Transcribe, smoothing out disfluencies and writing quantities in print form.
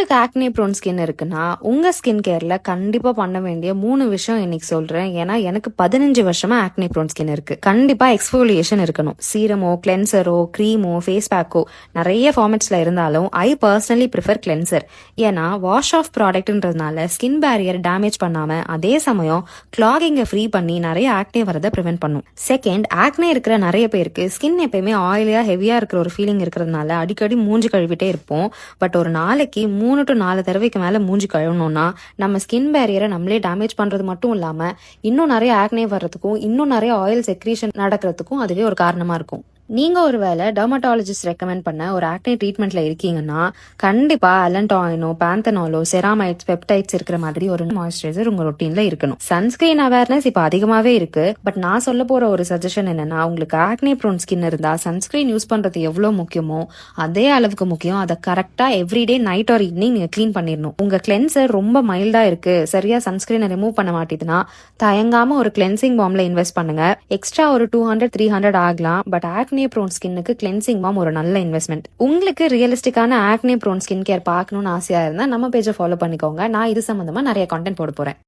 உங்களுக்கு acne prone skin இருக்குன்னா உங்க ஸ்கின் கேர்ல கண்டிப்பா பண்ண வேண்டிய 3 விஷயம் இன்னைக்கு சொல்றேன். ஏன்னா எனக்கு 15 வருஷமா ஆக்னே ப்ரோன் ஸ்கின் இருக்கு. கண்டிப்பா எக்ஸ்ஃபோலியேஷன் இருக்கணும். சீரமோ, கிளென்சரோ, கிரீமோ, ஃபேஸ் பேக்கோ நிறைய ஃபார்மேட்ஸ்ல இருந்தாலும் ஐ பர்சனலி ப்ரிஃபர் கிளென்சர். ஏன்னா வாஷ் ஆஃப் ப்ராடக்ட்ன்றதுனால ஸ்கின் பேரியர் டேமேஜ் பண்ணாம அதே சமயம் கிளாகிங்கை ஃப்ரீ பண்ணி நிறைய ஆக்னே வரதை ப்ரிவென்ட் பண்ணும். செகண்ட், ஆக்னே இருக்கிற நிறைய பேருக்கு ஸ்கின் எப்பயுமே ஆயிலியா ஹெவியா இருக்கிற ஒரு ஃபீலிங் இருக்கிறதுனால அடிக்கடி மூஞ்சி கழுவிட்டே இருப்போம். பட் ஒரு நாளைக்கு 3 to 4 தடவைக்கு மேல மூஞ்சி கழுவணும்னா நம்ம ஸ்கின் பேரியரை நம்மளே டேமேஜ் பண்றது மட்டும் இல்லாம இன்னும் நிறைய ஆக்னே வர்றதுக்கும் இன்னும் நிறைய ஆயில் செக்ரீஷன் நடக்கிறதுக்கும் அதுவே ஒரு காரணமா இருக்கும். நீங்க ஒருவேளை டெர்மட்டாலஜிஸ்ட் ரெக்கமெண்ட் பண்ண ஒரு ஆக்னே ட்ரீட்மெண்ட்ல இருக்கீங்கன்னா கண்டிப்பா அலன்டாயினோ, பேந்தனாலோ, செராமைட்ஸ், பெப்டைட்ஸ் இருக்கிற மாதிரி ஒரு மாய்ஸ்சரைசர் உங்க ரொட்டீன்ல இருக்கணும். சன்ஸ்கிரீன் அவேர்னஸ் இப்ப அதிகமாவே இருக்கு. பட் நான் சொல்ல போற ஒரு சஜஷன் என்னன்னா, உங்களுக்கு ஆக்னே ப்ரோன் ஸ்கின் இருந்தா சன்ஸ்கிரீன் யூஸ் பண்றது எவ்வளவு முக்கியமோ அதே அளவுக்கு முக்கியம் அதை கரெக்டா எவ்ரிடே நைட் ஆர் ஈவினிங் நீங்க கிளீன் பண்ணிடணும். உங்க கிளென்சர் ரொம்ப மைல்டா இருக்கு, சரியா சன்ஸ்கிரீனை ரிமூவ் பண்ண மாட்டேதுன்னா தயங்காம ஒரு கிளென்சிங் பாம்ல இன்வெஸ்ட் பண்ணுங்க. எக்ஸ்ட்ரா ஒரு 200-300 ஆகலாம். பட் ஆக்னே ப்ரோன் ஸ்கின்னுக்கு கிளென்சிங் பாம் ஒரு நல்ல இன்வெஸ்ட்மெண்ட். உங்களுக்கு ரியலிஸ்டிக்கான ஆக்னே ப்ரோன் ஸ்கின் கேர் பார்க்கணும்னு ஆசையா இருந்தா நம்ம பேஜை ஃபாலோ பண்ணிக்கோங்க. நான் இது சம்பந்தமா நிறைய கான்டென்ட் போட போறேன்.